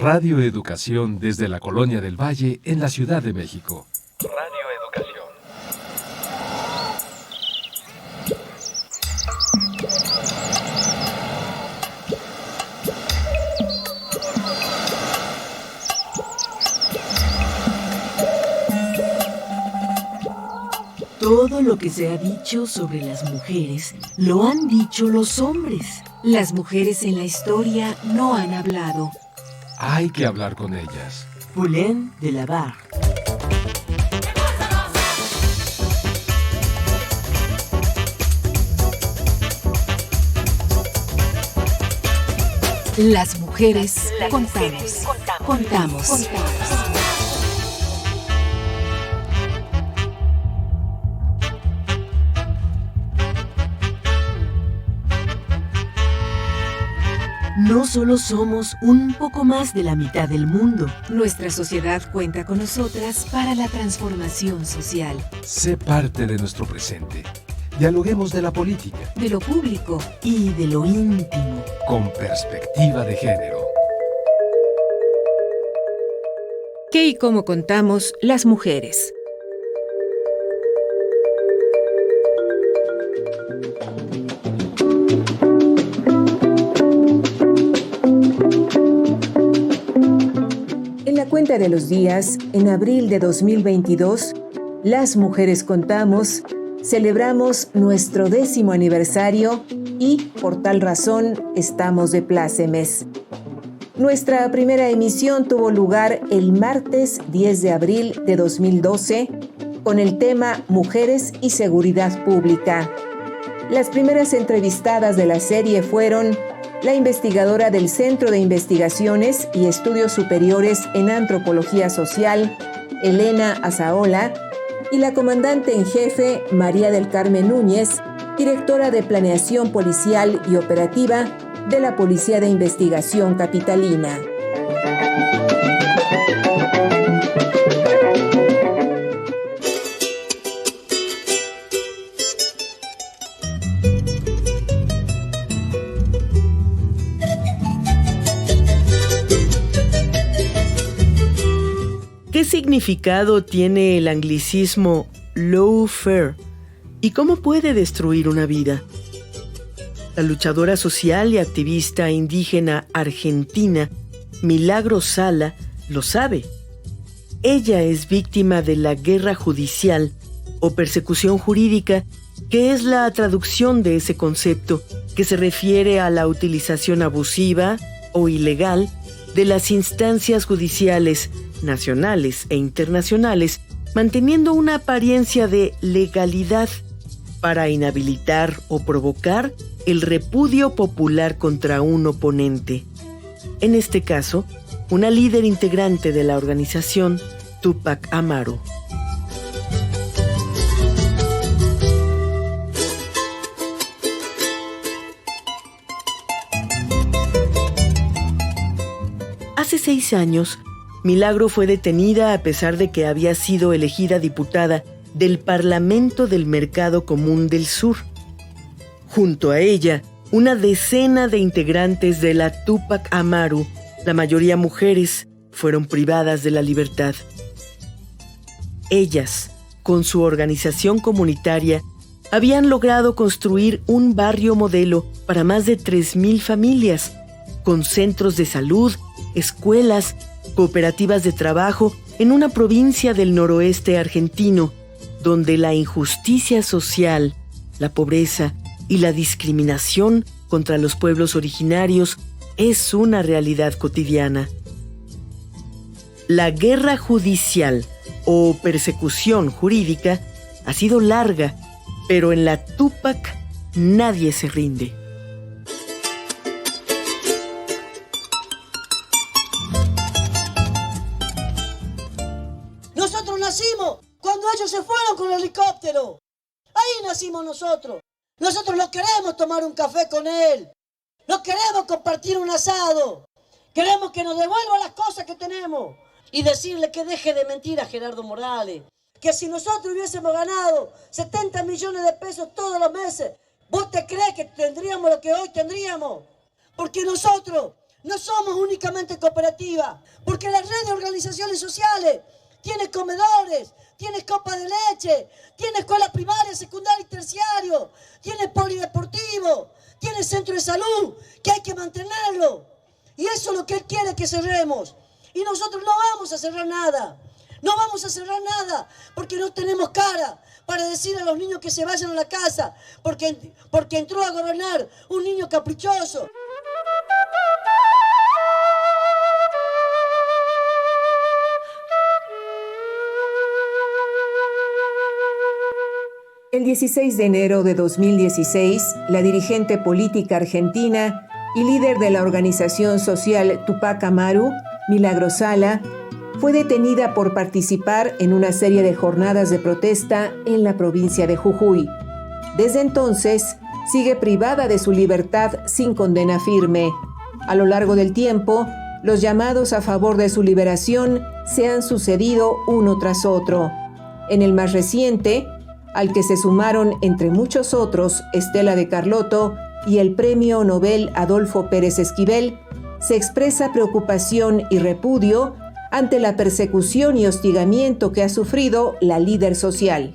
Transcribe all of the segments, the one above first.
Radio Educación desde la Colonia del Valle en la Ciudad de México. Radio Educación. Todo lo que se ha dicho sobre las mujeres lo han dicho los hombres. Las mujeres en la historia no han hablado. Hay que hablar con ellas. Poulain de la Barre. Las mujeres contamos. No solo somos un poco más de la mitad del mundo. Nuestra sociedad cuenta con nosotras para la transformación social. Sé parte de nuestro presente. Dialoguemos de la política, de lo público y de lo íntimo. Con perspectiva de género. ¿Qué y cómo contamos las mujeres? En la cuenta de los días, en abril de 2022, Las Mujeres Contamos, celebramos nuestro 10º aniversario y, por tal razón, estamos de plácemes. Nuestra primera emisión tuvo lugar el martes 10 de abril de 2012 con el tema Mujeres y Seguridad Pública. Las primeras entrevistadas de la serie fueron la investigadora del Centro de Investigaciones y Estudios Superiores en Antropología Social, Elena Azaola, y la comandante en jefe, María del Carmen Núñez, directora de Planeación Policial y Operativa de la Policía de Investigación Capitalina. ¿Qué significado tiene el anglicismo lawfare y cómo puede destruir una vida? La luchadora social y activista indígena argentina Milagro Sala lo sabe. Ella es víctima de la guerra judicial o persecución jurídica, que es la traducción de ese concepto que se refiere a la utilización abusiva o ilegal de las instancias judiciales nacionales e internacionales, manteniendo una apariencia de legalidad para inhabilitar o provocar el repudio popular contra un oponente. En este caso, una líder integrante de la organización, Tupac Amaru. Hace 6 años, Milagro fue detenida a pesar de que había sido elegida diputada del Parlamento del Mercado Común del Sur. Junto a ella, una decena de integrantes de la Tupac Amaru, la mayoría mujeres, fueron privadas de la libertad. Ellas, con su organización comunitaria, habían logrado construir un barrio modelo para más de 3,000 familias, con centros de salud, escuelas, cooperativas de trabajo en una provincia del noroeste argentino, donde la injusticia social, la pobreza y la discriminación contra los pueblos originarios es una realidad cotidiana. La guerra judicial o persecución jurídica ha sido larga, pero en la Tupac nadie se rinde. Nosotros nacimos cuando ellos se fueron con el helicóptero. Ahí nacimos nosotros. Nosotros no queremos tomar un café con él. No queremos compartir un asado. Queremos que nos devuelva las cosas que tenemos. Y decirle que deje de mentir a Gerardo Morales. Que si nosotros hubiésemos ganado 70 millones de pesos todos los meses, ¿vos te crees que tendríamos lo que hoy tendríamos? Porque nosotros No somos únicamente cooperativa, porque la red de organizaciones sociales tiene comedores, tiene copa de leche, tiene escuela primaria, secundaria y terciario, tiene polideportivo, tiene centro de salud, que hay que mantenerlo. Y eso es lo que él quiere que cerremos. Y nosotros no vamos a cerrar nada. No vamos a cerrar nada porque no tenemos cara para decir a los niños que se vayan a la casa porque entró a gobernar un niño caprichoso. El 16 de enero de 2016, la dirigente política argentina y líder de la organización social Tupac Amaru, Milagros Sala, fue detenida por participar en una serie de jornadas de protesta en la provincia de Jujuy. Desde entonces, sigue privada de su libertad sin condena firme. A lo largo del tiempo, los llamados a favor de su liberación se han sucedido uno tras otro. En el más reciente, al que se sumaron, entre muchos otros, Estela de Carlotto y el Premio Nobel Adolfo Pérez Esquivel, se expresa preocupación y repudio ante la persecución y hostigamiento que ha sufrido la líder social.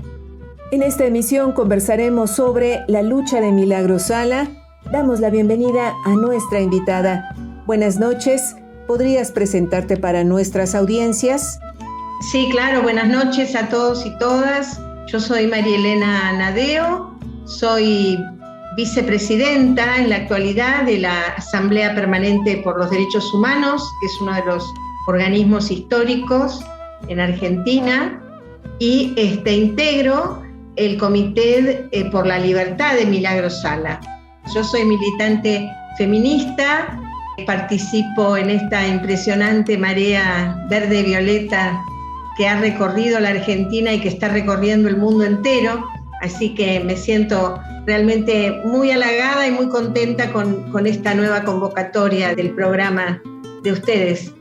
En esta emisión conversaremos sobre la lucha de Milagros Sala. Damos la bienvenida a nuestra invitada. Buenas noches. ¿Podrías presentarte para nuestras audiencias? Sí, claro. Buenas noches a todos y todas. Yo soy María Elena Nadeo, soy vicepresidenta en la actualidad de la Asamblea Permanente por los Derechos Humanos, que es uno de los organismos históricos en Argentina, y integro el Comité por la Libertad de Milagros Sala. Yo soy militante feminista, participo en esta impresionante marea verde-violeta que ha recorrido la Argentina y que está recorriendo el mundo entero, así que me siento realmente muy halagada y muy contenta con esta nueva convocatoria del programa de ustedes,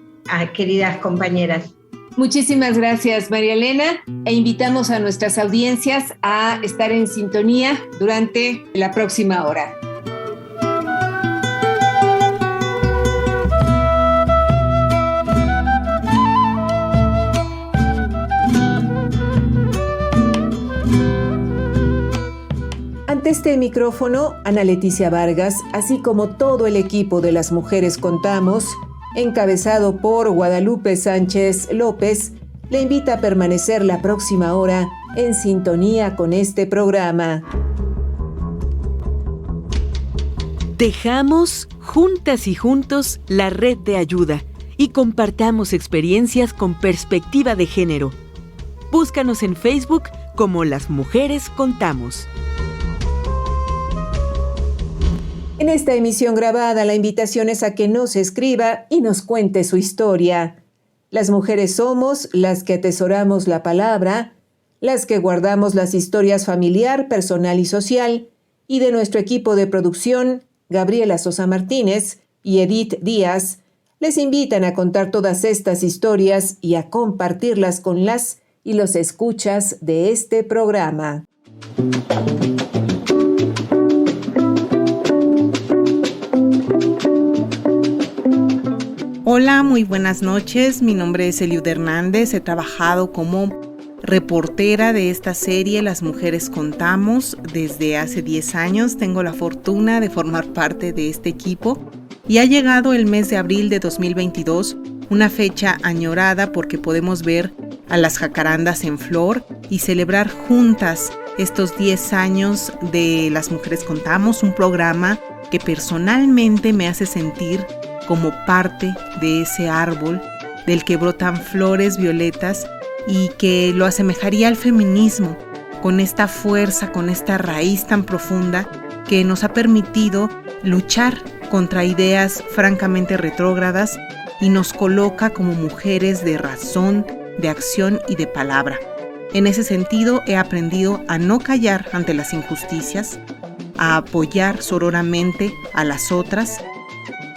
queridas compañeras. Muchísimas gracias, María Elena, e invitamos a nuestras audiencias a estar en sintonía durante la próxima hora. Ante este micrófono, Ana Leticia Vargas, así como todo el equipo de Las Mujeres Contamos, encabezado por Guadalupe Sánchez López, le invita a permanecer la próxima hora en sintonía con este programa. Tejamos juntas y juntos la red de ayuda y compartamos experiencias con perspectiva de género. Búscanos en Facebook como Las Mujeres Contamos. En esta emisión grabada, la invitación es a que nos escriba y nos cuente su historia. Las mujeres somos las que atesoramos la palabra, las que guardamos las historias familiar, personal y social, y de nuestro equipo de producción, Gabriela Sosa Martínez y Edith Díaz, les invitan a contar todas estas historias y a compartirlas con las y los escuchas de este programa. Hola, muy buenas noches. Mi nombre es Eliud Hernández. He trabajado como reportera de esta serie Las Mujeres Contamos desde hace 10 años. Tengo la fortuna de formar parte de este equipo y ha llegado el mes de abril de 2022, una fecha añorada porque podemos ver a las jacarandas en flor y celebrar juntas estos 10 años de Las Mujeres Contamos, un programa que personalmente me hace sentir como parte de ese árbol del que brotan flores violetas y que lo asemejaría al feminismo, con esta fuerza, con esta raíz tan profunda que nos ha permitido luchar contra ideas francamente retrógradas y nos coloca como mujeres de razón, de acción y de palabra. En ese sentido, he aprendido a no callar ante las injusticias, a apoyar sororamente a las otras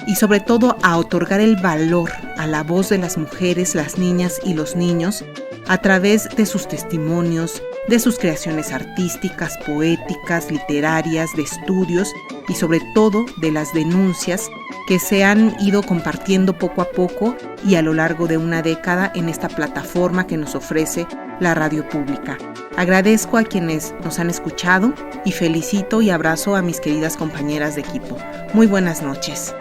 y sobre todo a otorgar el valor a la voz de las mujeres, las niñas y los niños a través de sus testimonios, de sus creaciones artísticas, poéticas, literarias, de estudios y sobre todo de las denuncias que se han ido compartiendo poco a poco y a lo largo de una década en esta plataforma que nos ofrece la radio pública. Agradezco a quienes nos han escuchado y felicito y abrazo a mis queridas compañeras de equipo. Muy buenas noches.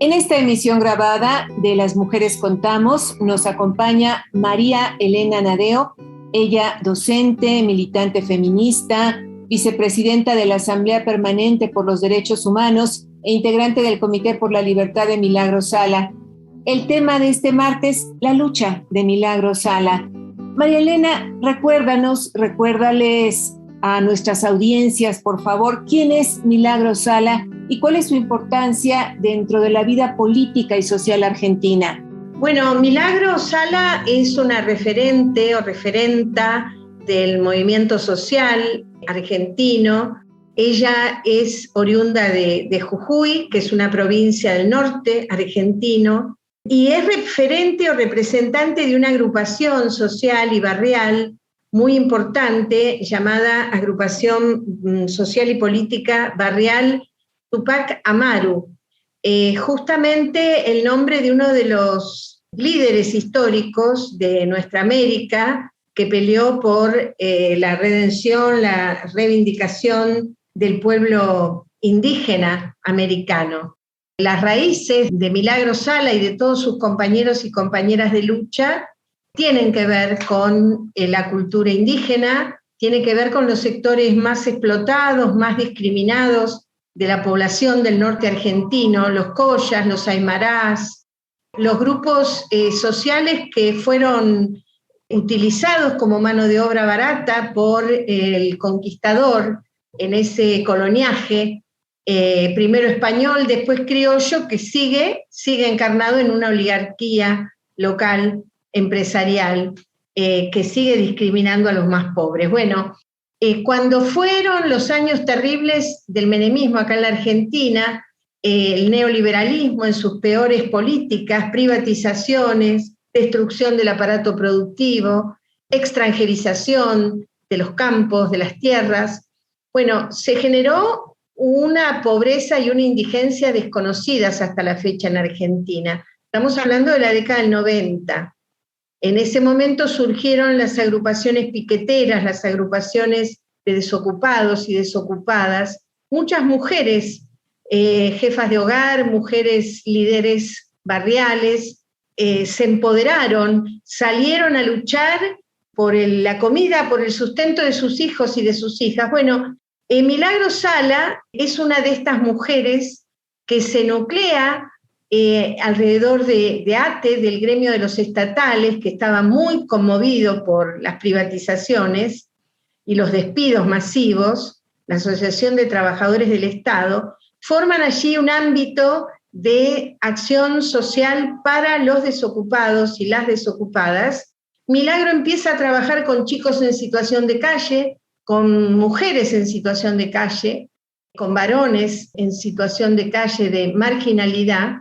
En esta emisión grabada de Las Mujeres Contamos nos acompaña María Elena Nadeo, ella docente, militante feminista, vicepresidenta de la Asamblea Permanente por los Derechos Humanos e integrante del Comité por la Libertad de Milagros Sala. El tema de este martes, la lucha de Milagros Sala. María Elena, recuérdales a nuestras audiencias, por favor, quién es Milagros Sala y cuál es su importancia dentro de la vida política y social argentina. Bueno, Milagros Sala es una referente o referenta del movimiento social argentino. Ella es oriunda de Jujuy, que es una provincia del norte argentino, y es referente o representante de una agrupación social y barrial muy importante llamada Agrupación Social y Política Barrial Tupac Amaru. Justamente el nombre de uno de los líderes históricos de nuestra América que peleó por la redención, la reivindicación del pueblo indígena americano. Las raíces de Milagros Sala y de todos sus compañeros y compañeras de lucha tienen que ver con la cultura indígena, tienen que ver con los sectores más explotados, más discriminados de la población del norte argentino, los collas, los aymarás, los grupos sociales que fueron utilizados como mano de obra barata por el conquistador en ese coloniaje, primero español, después criollo, que sigue encarnado en una oligarquía local empresarial que sigue discriminando a los más pobres. Bueno, cuando fueron los años terribles del menemismo acá en la Argentina, el neoliberalismo en sus peores políticas, privatizaciones, destrucción del aparato productivo, extranjerización de los campos, de las tierras, bueno, se generó una pobreza y una indigencia desconocidas hasta la fecha en Argentina. Estamos hablando de la década del 90. En ese momento surgieron las agrupaciones piqueteras, las agrupaciones de desocupados y desocupadas, muchas mujeres, jefas de hogar, mujeres líderes barriales, se empoderaron, salieron a luchar por la comida, por el sustento de sus hijos y de sus hijas. Bueno, Milagros Sala es una de estas mujeres que se nuclea alrededor de ATE, del gremio de los estatales, que estaba muy conmovido por las privatizaciones y los despidos masivos, la Asociación de Trabajadores del Estado, forman allí un ámbito de acción social para los desocupados y las desocupadas. Milagro empieza a trabajar con chicos en situación de calle, con mujeres en situación de calle, con varones en situación de calle de marginalidad,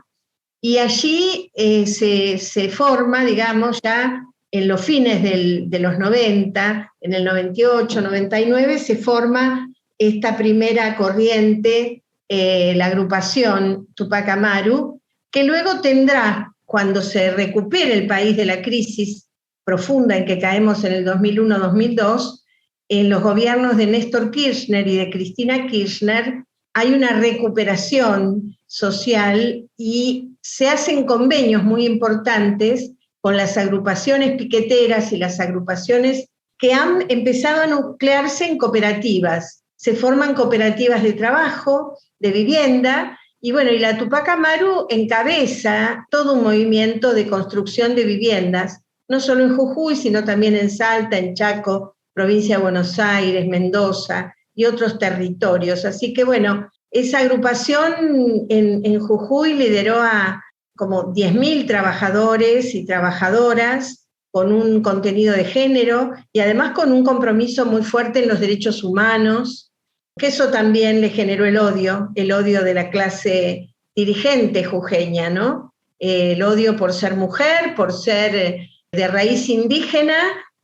y allí se forma, digamos, ya en los fines de los 90, en el 98, 99, se forma esta primera corriente, la agrupación Tupac Amaru, que luego tendrá, cuando se recupere el país de la crisis profunda en que caemos en el 2001-2002, en los gobiernos de Néstor Kirchner y de Cristina Kirchner, hay una recuperación social y se hacen convenios muy importantes con las agrupaciones piqueteras y las agrupaciones que han empezado a nuclearse en cooperativas. Se forman cooperativas de trabajo, de vivienda, y bueno, y la Tupac Amaru encabeza todo un movimiento de construcción de viviendas, no solo en Jujuy, sino también en Salta, en Chaco, provincia de Buenos Aires, Mendoza, y otros territorios. Así que bueno, esa agrupación en Jujuy lideró a como 10.000 trabajadores y trabajadoras con un contenido de género y además con un compromiso muy fuerte en los derechos humanos, que eso también le generó el odio de la clase dirigente jujeña, ¿no? El odio por ser mujer, por ser de raíz indígena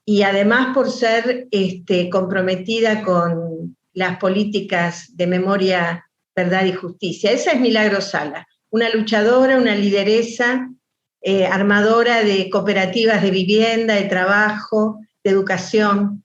y además por ser comprometida con las políticas de memoria, verdad y justicia. Esa es Milagro Sala, una luchadora, una lideresa, armadora de cooperativas de vivienda, de trabajo, de educación.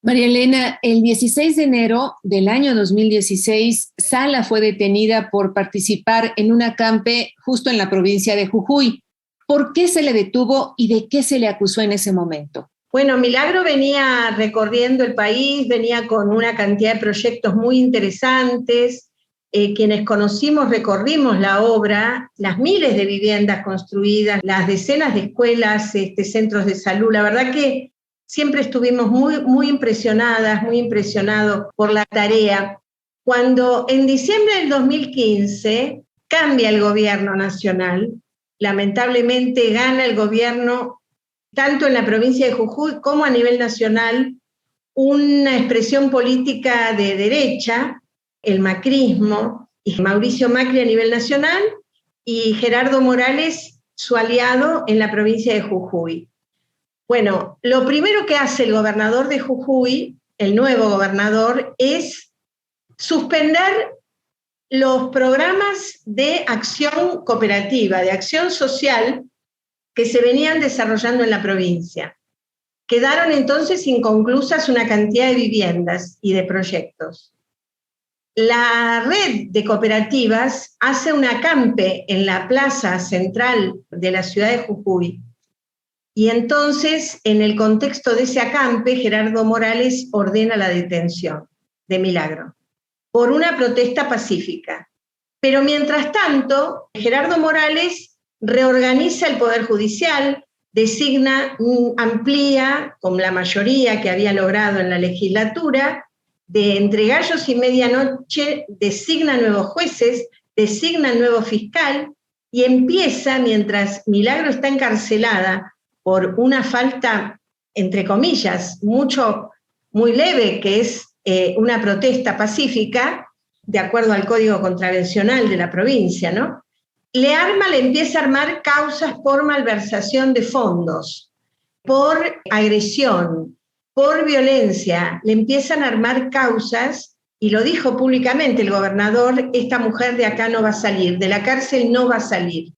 María Elena, el 16 de enero del año 2016, Sala fue detenida por participar en un acampe justo en la provincia de Jujuy. ¿Por qué se le detuvo y de qué se le acusó en ese momento? Bueno, Milagro venía recorriendo el país, venía con una cantidad de proyectos muy interesantes. Quienes conocimos, recorrimos la obra, las miles de viviendas construidas, las decenas de escuelas, centros de salud. La verdad que siempre estuvimos muy impresionadas, muy impresionados por la tarea. Cuando en diciembre del 2015 cambia el gobierno nacional, lamentablemente gana el gobierno, tanto en la provincia de Jujuy como a nivel nacional, una expresión política de derecha, el macrismo, y Mauricio Macri a nivel nacional, y Gerardo Morales, su aliado en la provincia de Jujuy. Bueno, lo primero que hace el gobernador de Jujuy, el nuevo gobernador, es suspender los programas de acción cooperativa, de acción social, que se venían desarrollando en la provincia. Quedaron entonces inconclusas una cantidad de viviendas y de proyectos. La red de cooperativas hace un acampe en la plaza central de la ciudad de Jujuy. Y entonces, en el contexto de ese acampe, Gerardo Morales ordena la detención de Milagro por una protesta pacífica. Pero mientras tanto, Gerardo Morales reorganiza el Poder Judicial, designa, amplía, con la mayoría que había logrado en la legislatura, de entre gallos y medianoche, designa nuevos jueces, designa nuevo fiscal, y empieza, mientras Milagro está encarcelada por una falta, entre comillas, muy leve, que es una protesta pacífica, de acuerdo al Código Contravencional de la provincia, ¿no? Le empieza a armar causas por malversación de fondos, por agresión, por violencia. Le empiezan a armar causas, y lo dijo públicamente el gobernador: esta mujer de acá no va a salir, de la cárcel no va a salir.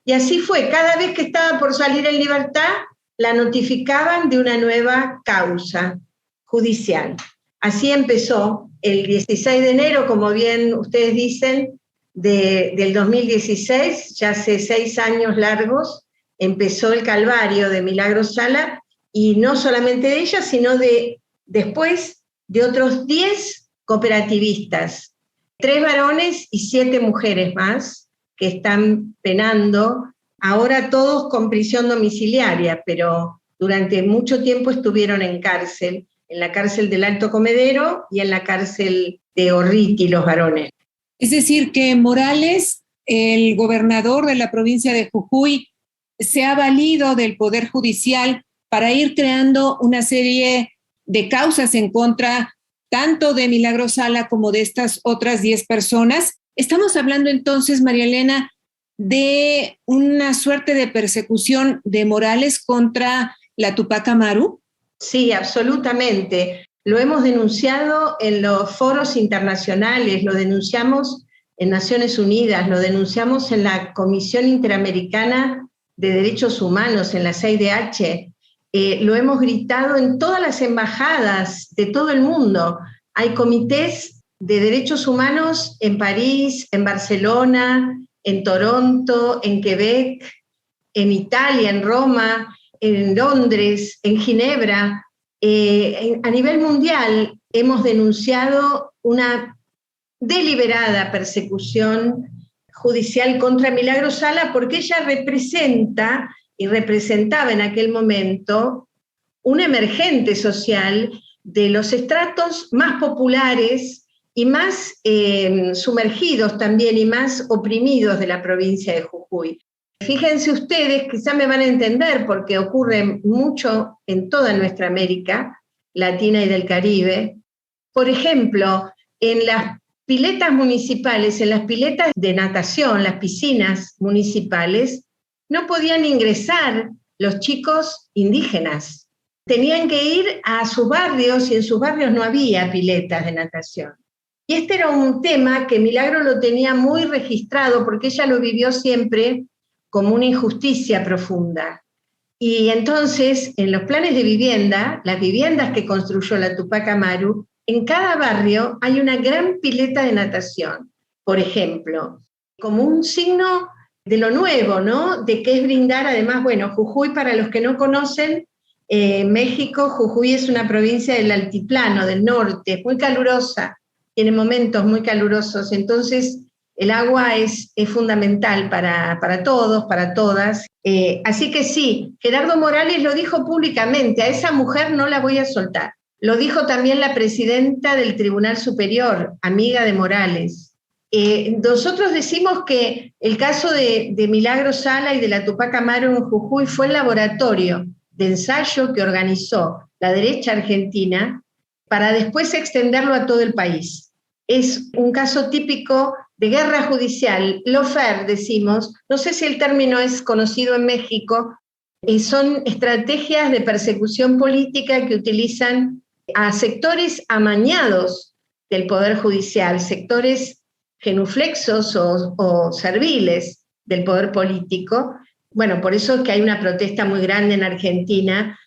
Y así fue, cada vez que estaba por salir en libertad, la notificaban de una nueva causa judicial. Así empezó el 16 de enero, como bien ustedes dicen, del 2016, ya hace 6 años largos, empezó el calvario de Milagro Sala, y no solamente de ella, sino después de otros 10 cooperativistas, 3 varones y 7 mujeres más, que están penando, ahora todos con prisión domiciliaria, pero durante mucho tiempo estuvieron en cárcel, en la cárcel del Alto Comedero y en la cárcel de Orriti, los varones. Es decir, que Morales, el gobernador de la provincia de Jujuy, se ha valido del Poder Judicial para ir creando una serie de causas en contra tanto de Milagro Sala como de estas otras 10 personas. Estamos hablando entonces, María Elena, de una suerte de persecución de Morales contra la Tupac Amaru. Sí, absolutamente. Lo hemos denunciado en los foros internacionales, lo denunciamos en Naciones Unidas, lo denunciamos en la Comisión Interamericana de Derechos Humanos, en la CIDH, lo hemos gritado en todas las embajadas de todo el mundo. Hay comités de derechos humanos en París, en Barcelona, en Toronto, en Quebec, en Italia, en Roma, en Londres, en Ginebra. A nivel mundial hemos denunciado una deliberada persecución judicial contra Milagro Sala porque ella representa y representaba en aquel momento un emergente social de los estratos más populares y más sumergidos también y más oprimidos de la provincia de Jujuy. Fíjense ustedes, quizá me van a entender porque ocurre mucho en toda nuestra América Latina y del Caribe. Por ejemplo, en las piletas municipales, en las piletas de natación, las piscinas municipales, no podían ingresar los chicos indígenas. Tenían que ir a sus barrios y en sus barrios no había piletas de natación. Y este era un tema que Milagro lo tenía muy registrado porque ella lo vivió siempre como una injusticia profunda. Y entonces, en los planes de vivienda, las viviendas que construyó la Tupac Amaru, en cada barrio hay una gran pileta de natación, por ejemplo, como un signo de lo nuevo, ¿no? De que es brindar, además, bueno, Jujuy, para los que no conocen, México, Jujuy es una provincia del altiplano, del norte, muy calurosa, tiene momentos muy calurosos, entonces el agua es fundamental para todos, para todas. Así que sí, Gerardo Morales lo dijo públicamente, a esa mujer no la voy a soltar. Lo dijo también la presidenta del Tribunal Superior, amiga de Morales. Nosotros decimos que el caso de Milagro Sala y de la Tupac Amaru en Jujuy fue el laboratorio de ensayo que organizó la derecha argentina para después extenderlo a todo el país. Es un caso típico de guerra judicial, lawfare decimos, no sé si el término es conocido en México, son estrategias de persecución política que utilizan a sectores amañados del Poder Judicial, sectores genuflexos o serviles del poder político. Bueno, por eso es que hay una protesta muy grande en Argentina,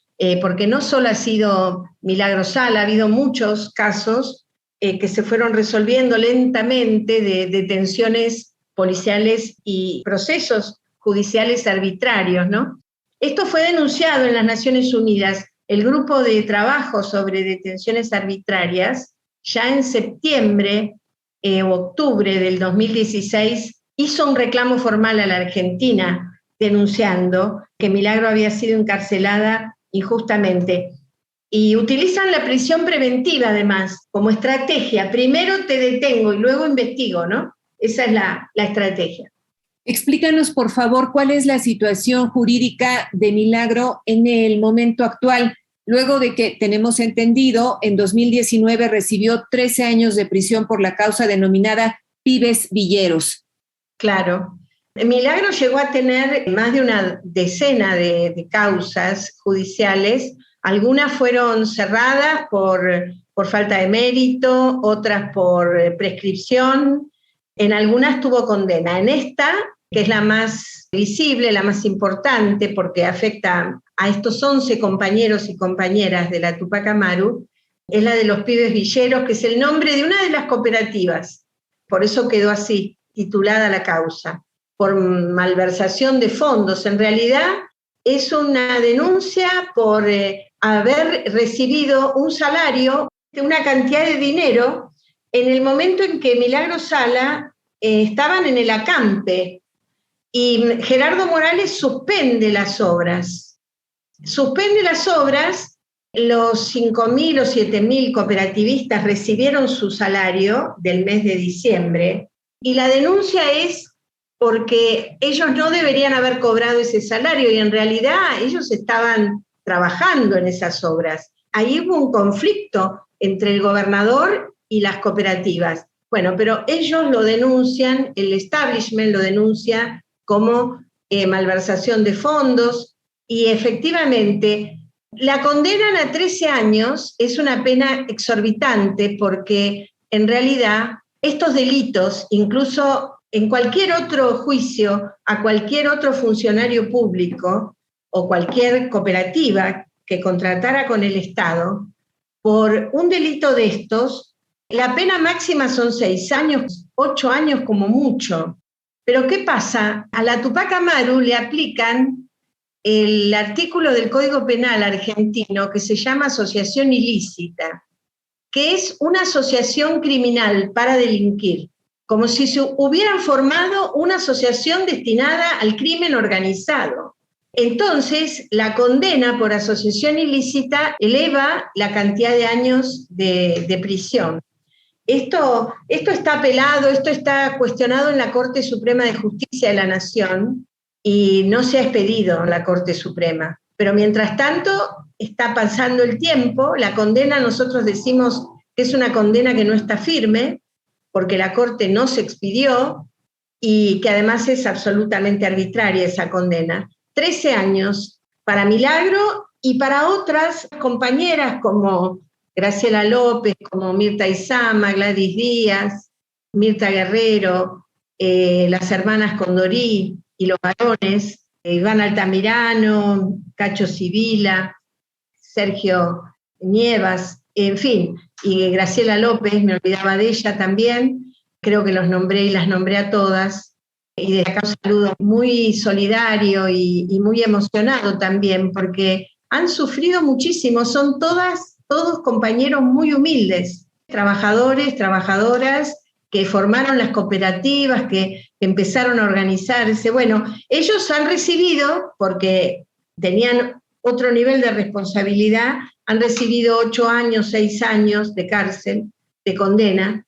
porque no solo ha sido Milagro Sala, ha habido muchos casos que se fueron resolviendo lentamente de detenciones policiales y procesos judiciales arbitrarios, ¿no? Esto fue denunciado en las Naciones Unidas. El grupo de trabajo sobre detenciones arbitrarias, ya en septiembre o octubre del 2016, hizo un reclamo formal a la Argentina denunciando que Milagro había sido encarcelada injustamente. Y utilizan la prisión preventiva, además, como estrategia. Primero te detengo y luego investigo, ¿no? Esa es la estrategia. Explícanos, por favor, cuál es la situación jurídica de Milagro en el momento actual, luego de que, tenemos entendido, en 2019 recibió 13 años de prisión por la causa denominada Pibes Villeros. Claro. Milagro llegó a tener más de una decena de causas judiciales. Algunas fueron cerradas por falta de mérito, otras por prescripción, en algunas tuvo condena. En esta, que es la más visible, la más importante, porque afecta a estos 11 compañeros y compañeras de la Tupac Amaru, es la de los Pibes Villeros, que es el nombre de una de las cooperativas. Por eso quedó así, titulada la causa, por malversación de fondos. En realidad es una denuncia por haber recibido un salario, una cantidad de dinero, en el momento en que Milagro Sala estaban en el acampe, y Gerardo Morales suspende las obras. Suspende las obras, los 5.000 o 7.000 cooperativistas recibieron su salario del mes de diciembre, y la denuncia es porque ellos no deberían haber cobrado ese salario, y en realidad ellos estaban trabajando en esas obras. Ahí hubo un conflicto entre el gobernador y las cooperativas. Bueno, pero ellos lo denuncian, el establishment lo denuncia como malversación de fondos, y efectivamente la condenan a 13 años, es una pena exorbitante porque en realidad estos delitos, incluso en cualquier otro juicio, a cualquier otro funcionario público o cualquier cooperativa que contratara con el Estado, por un delito de estos, la pena máxima son 6 años, 8 años como mucho. Pero ¿qué pasa? A la Tupac Amaru le aplican el artículo del Código Penal argentino que se llama asociación ilícita, que es una asociación criminal para delinquir, como si se hubieran formado una asociación destinada al crimen organizado. Entonces, la condena por asociación ilícita eleva la cantidad de años de prisión. Esto está apelado, esto está cuestionado en la Corte Suprema de Justicia de la Nación y no se ha expedido en la Corte Suprema. Pero mientras tanto, está pasando el tiempo, la condena nosotros decimos que es una condena que no está firme, porque la Corte no se expidió y que además es absolutamente arbitraria esa condena. 13 años para Milagro y para otras compañeras como Graciela López, como Mirta Izama, Gladys Díaz, Mirta Guerrero, las hermanas Condorí y los varones, Iván Altamirano, Cacho Sibila, Sergio Nievas, en fin, y Graciela López, me olvidaba de ella también, creo que los nombré y las nombré a todas, y desde acá un saludo muy solidario y muy emocionado también, porque han sufrido muchísimo, son todos compañeros muy humildes, trabajadores, trabajadoras, que formaron las cooperativas, que empezaron a organizarse. Bueno, ellos han recibido, porque tenían otro nivel de responsabilidad, han recibido 8 años, 6 años de cárcel, de condena,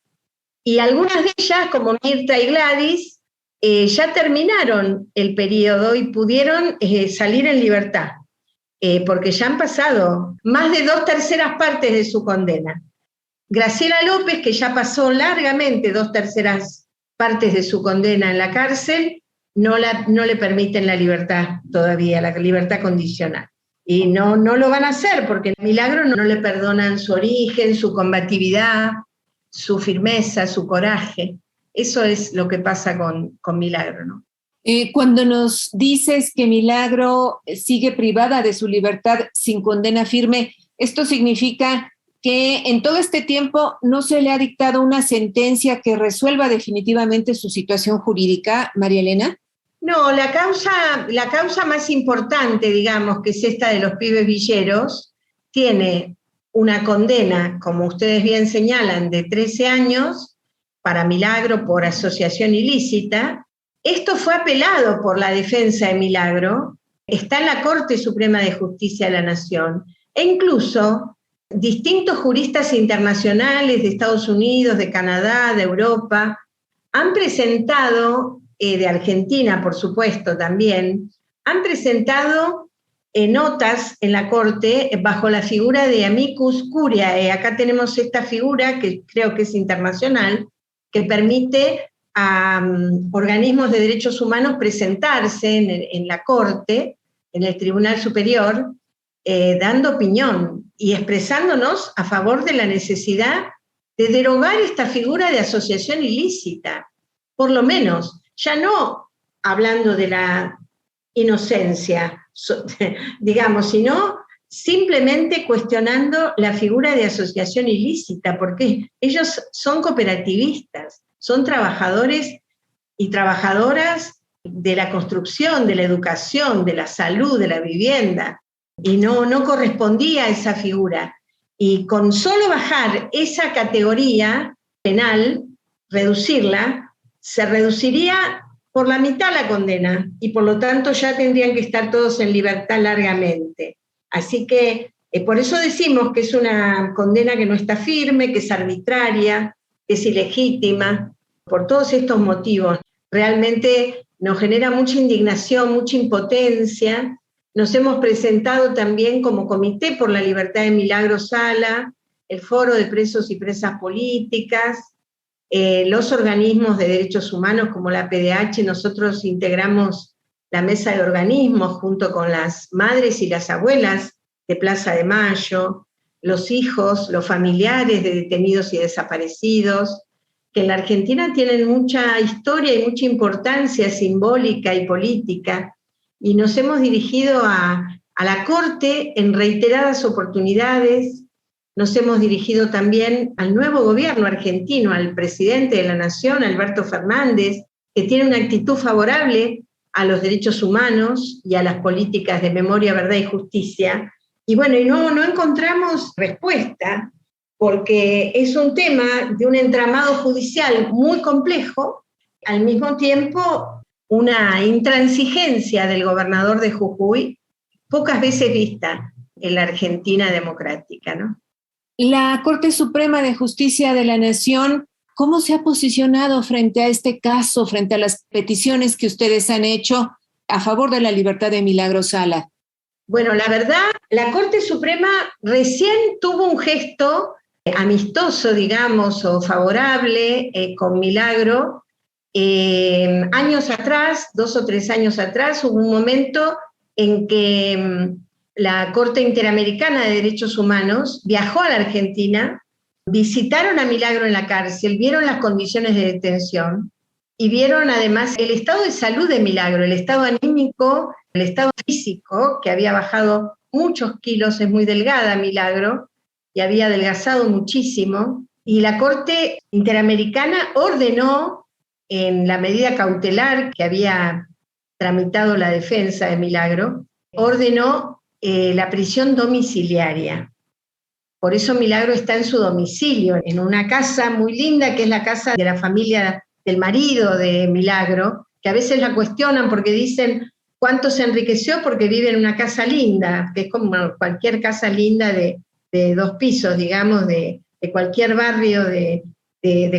y algunas de ellas, como Mirta y Gladys, ya terminaron el periodo y pudieron salir en libertad, porque ya han pasado más de 2/3 partes de su condena. Graciela López, que ya pasó largamente 2/3 partes de su condena en la cárcel, no le permiten la libertad todavía, la libertad condicional. Y no lo van a hacer, porque a Milagro no le perdonan su origen, su combatividad, su firmeza, su coraje. Eso es lo que pasa con Milagro, ¿no? Cuando nos dices que Milagro sigue privada de su libertad sin condena firme, ¿esto significa que en todo este tiempo no se le ha dictado una sentencia que resuelva definitivamente su situación jurídica, María Elena? No, la causa más importante, digamos, que es esta de los pibes villeros, tiene una condena, como ustedes bien señalan, de 13 años para Milagro por asociación ilícita. Esto fue apelado por la defensa de Milagro, está en la Corte Suprema de Justicia de la Nación, e incluso distintos juristas internacionales de Estados Unidos, de Canadá, de Europa, han presentado, de Argentina por supuesto también, han presentado notas en la Corte bajo la figura de amicus curiae. Acá tenemos esta figura que creo que es internacional, que permite a organismos de derechos humanos presentarse en la Corte, en el Tribunal Superior, dando opinión y expresándonos a favor de la necesidad de derogar esta figura de asociación ilícita, por lo menos, ya no hablando de la inocencia, digamos, sino simplemente cuestionando la figura de asociación ilícita, porque ellos son cooperativistas, son trabajadores y trabajadoras de la construcción, de la educación, de la salud, de la vivienda, y no correspondía a esa figura. Y con solo bajar esa categoría penal, reducirla, se reduciría por la mitad la condena, y por lo tanto ya tendrían que estar todos en libertad largamente. Así que por eso decimos que es una condena que no está firme, que es arbitraria, que es ilegítima, por todos estos motivos. Realmente nos genera mucha indignación, mucha impotencia. Nos hemos presentado también como Comité por la Libertad de Milagro Sala, el Foro de Presos y Presas Políticas, los organismos de derechos humanos como la PDH. Nosotros integramos la mesa de organismos junto con las madres y las abuelas de Plaza de Mayo, los hijos, los familiares de detenidos y desaparecidos, que en la Argentina tienen mucha historia y mucha importancia simbólica y política, y nos hemos dirigido a la Corte en reiteradas oportunidades. Nos hemos dirigido también al nuevo gobierno argentino, al presidente de la Nación, Alberto Fernández, que tiene una actitud favorable a los derechos humanos y a las políticas de memoria, verdad y justicia. Y bueno, y no encontramos respuesta, porque es un tema de un entramado judicial muy complejo, al mismo tiempo una intransigencia del gobernador de Jujuy, pocas veces vista en la Argentina democrática, ¿no? La Corte Suprema de Justicia de la Nación, ¿cómo se ha posicionado frente a este caso, frente a las peticiones que ustedes han hecho a favor de la libertad de Milagros Sala? Bueno, la verdad, la Corte Suprema recién tuvo un gesto amistoso, digamos, o favorable con Milagro. Años atrás, 2 o 3 años atrás, hubo un momento en que la Corte Interamericana de Derechos Humanos viajó a la Argentina, visitaron a Milagro en la cárcel, vieron las condiciones de detención y vieron además el estado de salud de Milagro, el estado anímico, el estado físico, que había bajado muchos kilos, es muy delgada Milagro, y había adelgazado muchísimo, y la Corte Interamericana ordenó, en la medida cautelar que había tramitado la defensa de Milagro, ordenó la prisión domiciliaria. Por eso Milagro está en su domicilio, en una casa muy linda, que es la casa de la familia del marido de Milagro, que a veces la cuestionan porque dicen cuánto se enriqueció porque vive en una casa linda, que es como cualquier casa linda de 2 pisos, digamos, de cualquier barrio, de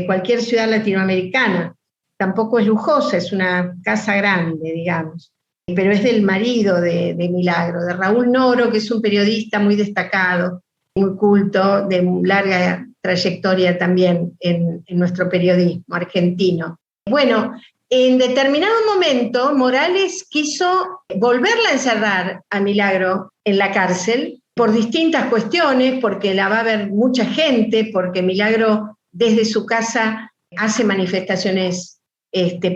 cualquier ciudad latinoamericana. Tampoco es lujosa, es una casa grande, digamos, pero es del marido de Milagro, de Raúl Noro, que es un periodista muy destacado, muy culto, de larga trayectoria también en nuestro periodismo argentino. Bueno, en determinado momento Morales quiso volverla a encerrar a Milagro en la cárcel por distintas cuestiones, porque la va a ver mucha gente, porque Milagro desde su casa hace manifestaciones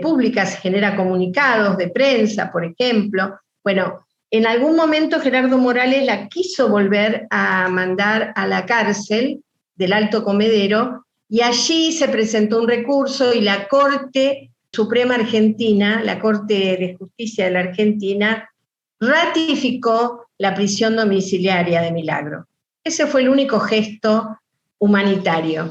públicas, genera comunicados de prensa, por ejemplo. Bueno, en algún momento Gerardo Morales la quiso volver a mandar a la cárcel del Alto Comedero, y allí se presentó un recurso y la Corte Suprema Argentina, la Corte de Justicia de la Argentina, ratificó la prisión domiciliaria de Milagro. Ese fue el único gesto humanitario.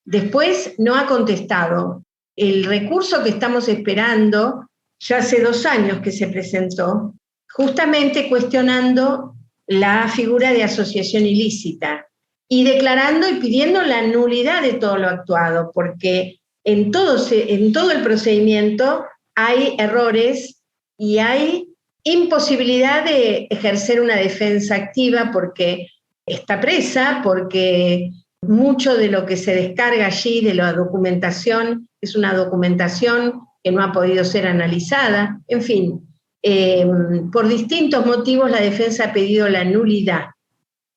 Después no ha contestado. El recurso que estamos esperando, ya hace 2 años que se presentó, justamente cuestionando la figura de asociación ilícita y declarando y pidiendo la nulidad de todo lo actuado, porque en todo el procedimiento hay errores y hay imposibilidad de ejercer una defensa activa porque está presa, porque mucho de lo que se descarga allí de la documentación es una documentación que no ha podido ser analizada. En fin, por distintos motivos la defensa ha pedido la nulidad.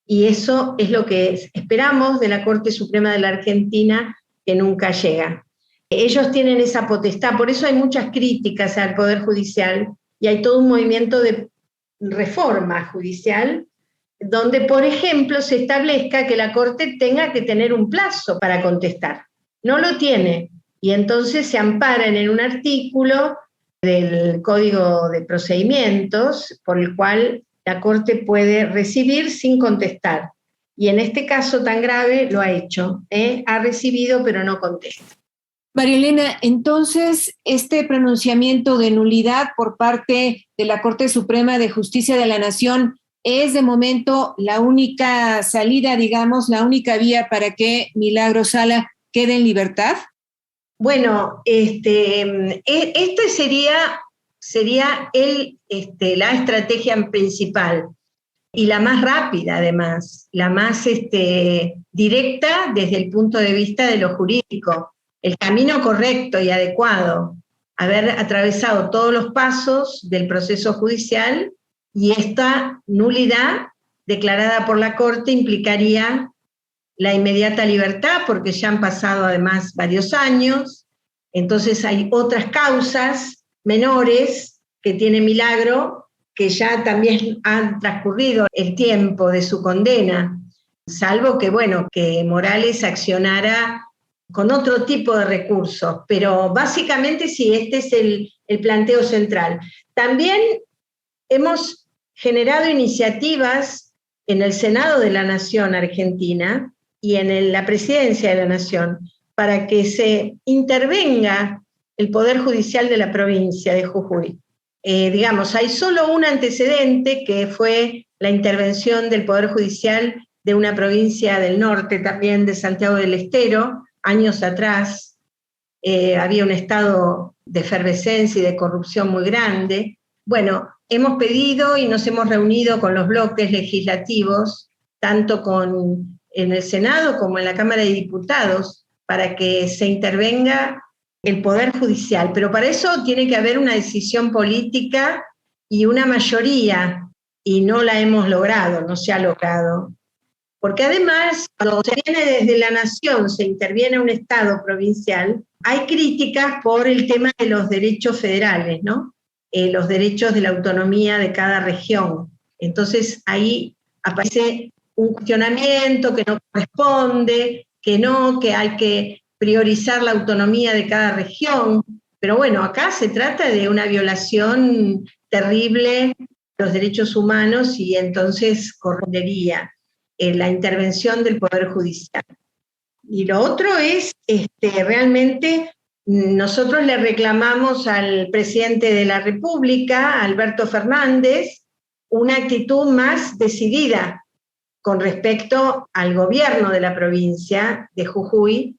Y eso es lo que esperamos de la Corte Suprema de la Argentina, que nunca llega. Ellos tienen esa potestad, por eso hay muchas críticas al Poder Judicial y hay todo un movimiento de reforma judicial donde, por ejemplo, se establezca que la Corte tenga que tener un plazo para contestar. No lo tiene, y entonces se amparan en un artículo del Código de Procedimientos por el cual la Corte puede recibir sin contestar. Y en este caso tan grave lo ha hecho, ha recibido pero no contesta. María Elena, entonces, este pronunciamiento de nulidad por parte de la Corte Suprema de Justicia de la Nación es de momento la única salida, digamos, la única vía para que Milagros Sala quede en libertad. Bueno, sería la estrategia principal y la más rápida, además, la más directa desde el punto de vista de lo jurídico, el camino correcto y adecuado, haber atravesado todos los pasos del proceso judicial, y esta nulidad declarada por la Corte implicaría la inmediata libertad, porque ya han pasado además varios años, entonces hay otras causas menores que tiene Milagro, que ya también han transcurrido el tiempo de su condena, salvo que, bueno, que Morales accionara con otro tipo de recursos, pero básicamente sí, este es el planteo central. También hemos generado iniciativas en el Senado de la Nación Argentina y en la Presidencia de la Nación para que se intervenga el Poder Judicial de la provincia de Jujuy. Digamos, hay solo un antecedente que fue la intervención del Poder Judicial de una provincia del norte, también de Santiago del Estero, años atrás. Había un estado de efervescencia y de corrupción muy grande. Bueno, hemos pedido y nos hemos reunido con los bloques legislativos, tanto en el Senado como en la Cámara de Diputados, para que se intervenga el Poder Judicial, pero para eso tiene que haber una decisión política y una mayoría, y no la hemos logrado, no se ha logrado. Porque además, cuando se viene desde la nación, se interviene un Estado provincial, hay críticas por el tema de los derechos federales, ¿no? Los derechos de la autonomía de cada región. Entonces ahí aparece un cuestionamiento que no corresponde, que hay que priorizar la autonomía de cada región, pero bueno, acá se trata de una violación terrible de los derechos humanos y entonces correspondería la intervención del Poder Judicial. Y lo otro es, realmente, nosotros le reclamamos al presidente de la República, Alberto Fernández, una actitud más decidida con respecto al gobierno de la provincia de Jujuy.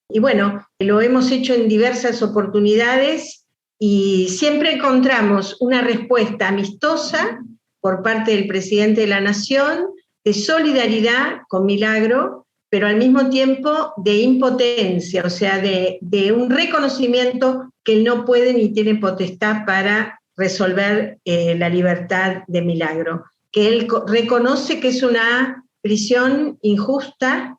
Y bueno, lo hemos hecho en diversas oportunidades y siempre encontramos una respuesta amistosa por parte del presidente de la Nación, de solidaridad con Milagro, pero al mismo tiempo de impotencia, o sea, de un reconocimiento que él no puede ni tiene potestad para resolver la libertad de Milagro, que él reconoce que es una prisión injusta,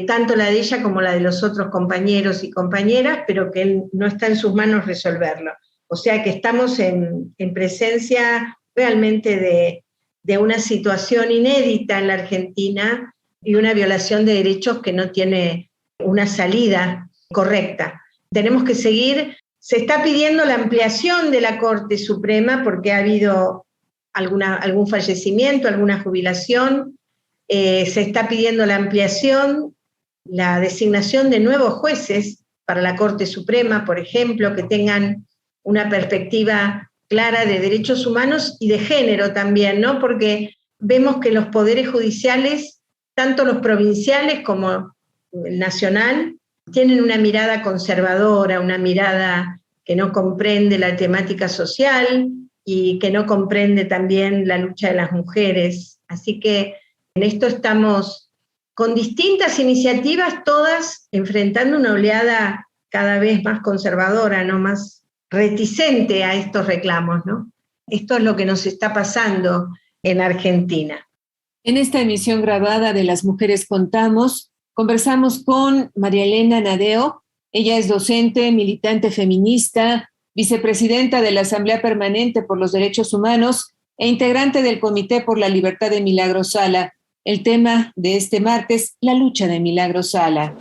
tanto la de ella como la de los otros compañeros y compañeras, pero que él no está en sus manos resolverlo. O sea que estamos en presencia realmente de una situación inédita en la Argentina y una violación de derechos que no tiene una salida correcta. Tenemos que seguir. Se está pidiendo la ampliación de la Corte Suprema porque ha habido algún fallecimiento, alguna jubilación. Se está pidiendo la ampliación, la designación de nuevos jueces para la Corte Suprema, por ejemplo, que tengan una perspectiva clara de derechos humanos y de género también, ¿no? Porque vemos que los poderes judiciales, tanto los provinciales como el nacional, tienen una mirada conservadora, una mirada que no comprende la temática social y que no comprende también la lucha de las mujeres. Así que en esto estamos con distintas iniciativas, todas enfrentando una oleada cada vez más conservadora, ¿no? Más reticente a estos reclamos, ¿no? Esto es lo que nos está pasando en Argentina. En esta emisión grabada de Las Mujeres Contamos, conversamos con María Elena Nadeo. Ella es docente, militante feminista, vicepresidenta de la Asamblea Permanente por los Derechos Humanos e integrante del Comité por la Libertad de Milagro Sala. El tema de este martes, la lucha de Milagro Sala.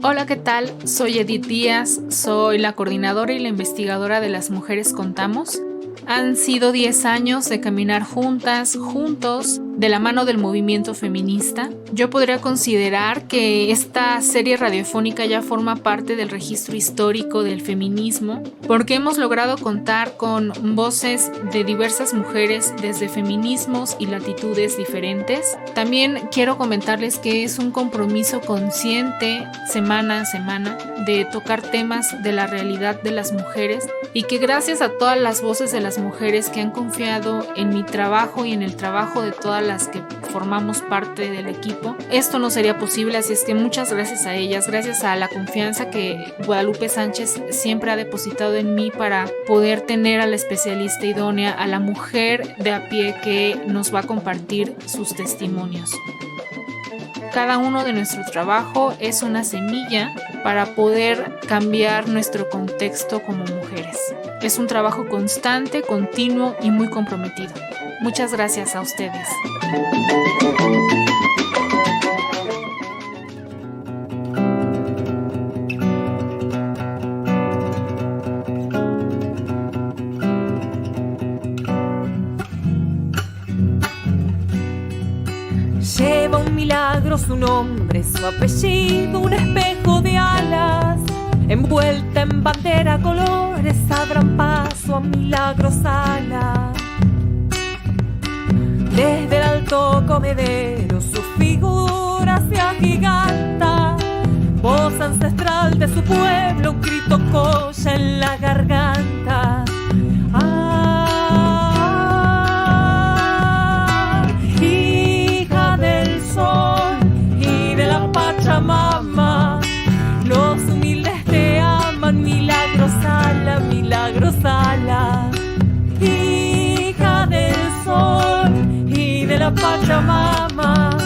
Hola, ¿qué tal? Soy Edith Díaz, soy la coordinadora y la investigadora de Las Mujeres Contamos. Han sido 10 años de caminar juntas, juntos, de la mano del movimiento feminista. Yo podría considerar que esta serie radiofónica ya forma parte del registro histórico del feminismo, porque hemos logrado contar con voces de diversas mujeres desde feminismos y latitudes diferentes. También quiero comentarles que es un compromiso consciente, semana a semana, de tocar temas de la realidad de las mujeres y que gracias a todas las voces de las mujeres que han confiado en mi trabajo y en el trabajo de todas las que formamos parte del equipo, esto no sería posible, así es que muchas gracias a ellas, gracias a la confianza que Guadalupe Sánchez siempre ha depositado en mí para poder tener a la especialista idónea, a la mujer de a pie que nos va a compartir sus testimonios. Cada uno de nuestro trabajo es una semilla para poder cambiar nuestro contexto como mujeres. Es un trabajo constante, continuo y muy comprometido. Muchas gracias a ustedes. su nombre, su apellido, un espejo de alas. Envuelta en bandera colores, abran paso a Milagro Sala. Desde el alto comedero su figura se agiganta. Voz ancestral de su pueblo, un grito colla en la garganta. Hija del sol y de la Pachamama, los humildes te aman, Milagro Sala, Milagro Sala. Hija del sol y de la Pachamama,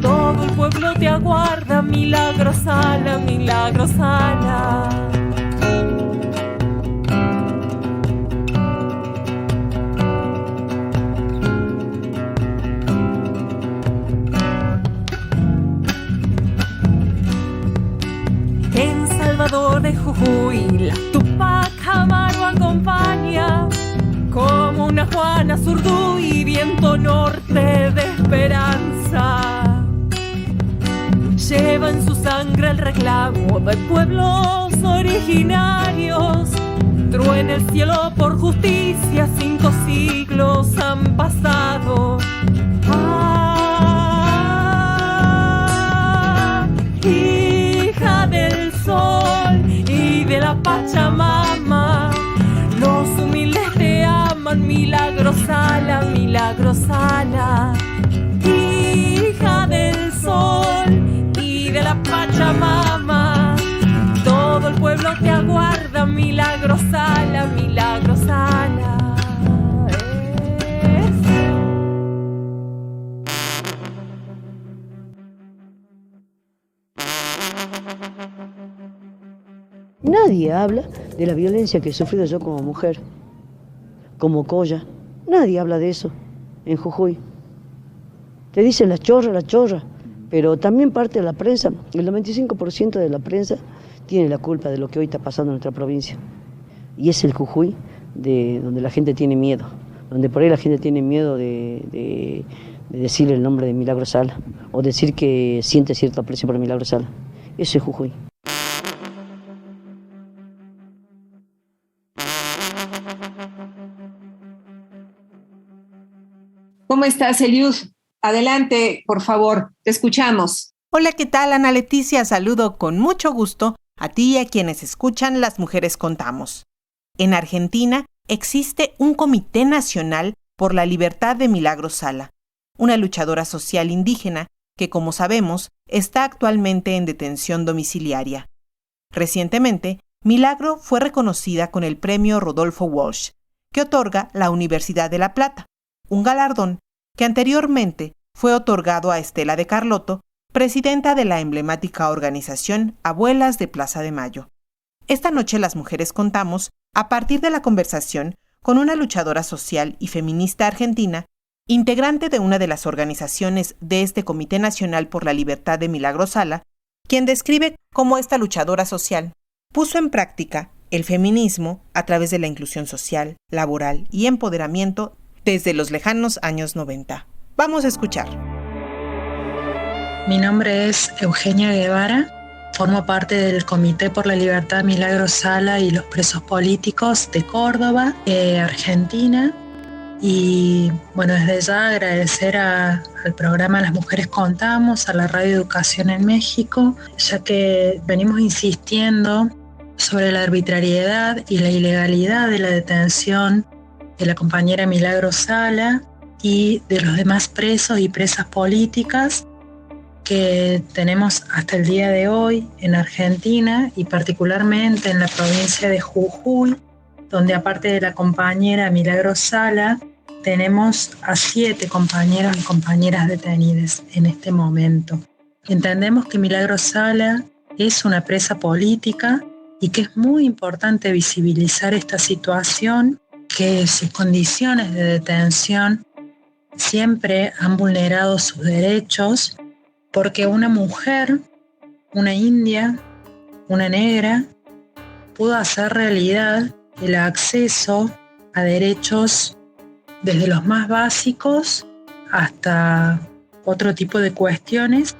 todo el pueblo te aguarda, Milagro Sala, Milagro Sala. En Salvador de Jujuy, la Tupac Amaru acompaña como una Juana Zurduy, viento norte de esperanza. Lleva en su sangre el reclamo de pueblos originarios. Truena el cielo por justicia, 5 siglos han pasado. Hija del sol y de la Pachamama, los humildes te aman, Milagro Sala, Milagro Sala. Hija del sol y de la Pachamama, todo el pueblo te aguarda, Milagro Sala, Milagro Sala. Nadie habla de la violencia que he sufrido yo como mujer, como colla. Nadie habla de eso en Jujuy. Te dicen la chorra, pero también parte de la prensa. El 95% de la prensa tiene la culpa de lo que hoy está pasando en nuestra provincia. Y es el Jujuy donde la gente tiene miedo, donde por ahí la gente tiene miedo de decir el nombre de Milagro Sala o decir que siente cierto aprecio por Milagro Sala. Eso es Jujuy. ¿Cómo estás, Eliud? Adelante, por favor, te escuchamos. Hola, ¿qué tal, Ana Leticia? Saludo con mucho gusto a ti y a quienes escuchan Las Mujeres Contamos. En Argentina existe un Comité Nacional por la Libertad de Milagro Sala, una luchadora social indígena que, como sabemos, está actualmente en detención domiciliaria. Recientemente, Milagro fue reconocida con el premio Rodolfo Walsh, que otorga la Universidad de La Plata, un galardón que anteriormente fue otorgado a Estela de Carlotto, presidenta de la emblemática organización Abuelas de Plaza de Mayo. Esta noche Las Mujeres Contamos, a partir de la conversación con una luchadora social y feminista argentina, integrante de una de las organizaciones de este Comité Nacional por la Libertad de Milagro Sala, quien describe cómo esta luchadora social puso en práctica el feminismo a través de la inclusión social, laboral y empoderamiento desde los lejanos años 90. Vamos a escuchar. Mi nombre es Eugenia Guevara, formo parte del Comité por la Libertad Milagro Sala y los presos políticos de Córdoba, Argentina. Y bueno, desde ya agradecer al programa Las Mujeres Contamos, a la Radio Educación en México, ya que venimos insistiendo sobre la arbitrariedad y la ilegalidad de la detención de la compañera Milagro Sala y de los demás presos y presas políticas que tenemos hasta el día de hoy en Argentina y particularmente en la provincia de Jujuy, donde aparte de la compañera Milagro Sala, tenemos a 7 compañeros y compañeras detenidas en este momento. Entendemos que Milagro Sala es una presa política y que es muy importante visibilizar esta situación, que sus condiciones de detención siempre han vulnerado sus derechos, porque una mujer, una india, una negra, pudo hacer realidad el acceso a derechos desde los más básicos hasta otro tipo de cuestiones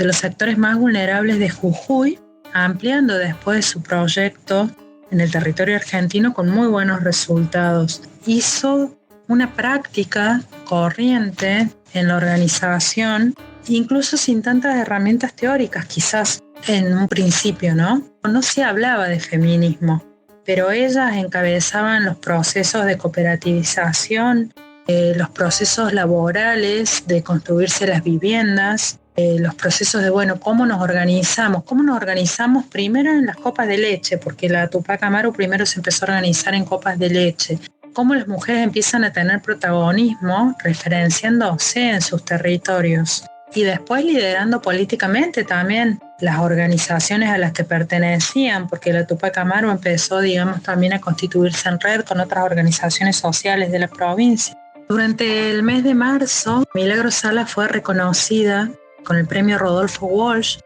de los sectores más vulnerables de Jujuy, ampliando después su proyecto en el territorio argentino con muy buenos resultados. Hizo una práctica corriente en la organización, incluso sin tantas herramientas teóricas, quizás en un principio, ¿no? No se hablaba de feminismo, pero ellas encabezaban los procesos de cooperativización, los procesos laborales de construirse las viviendas, los procesos de, cómo nos organizamos primero en las copas de leche, porque la Tupac Amaru primero se empezó a organizar en copas de leche, cómo las mujeres empiezan a tener protagonismo referenciándose en sus territorios y después liderando políticamente también las organizaciones a las que pertenecían, porque la Tupac Amaru empezó, también a constituirse en red con otras organizaciones sociales de la provincia. Durante el mes de marzo, Milagros Sala fue reconocida con el premio Rodolfo Walsh,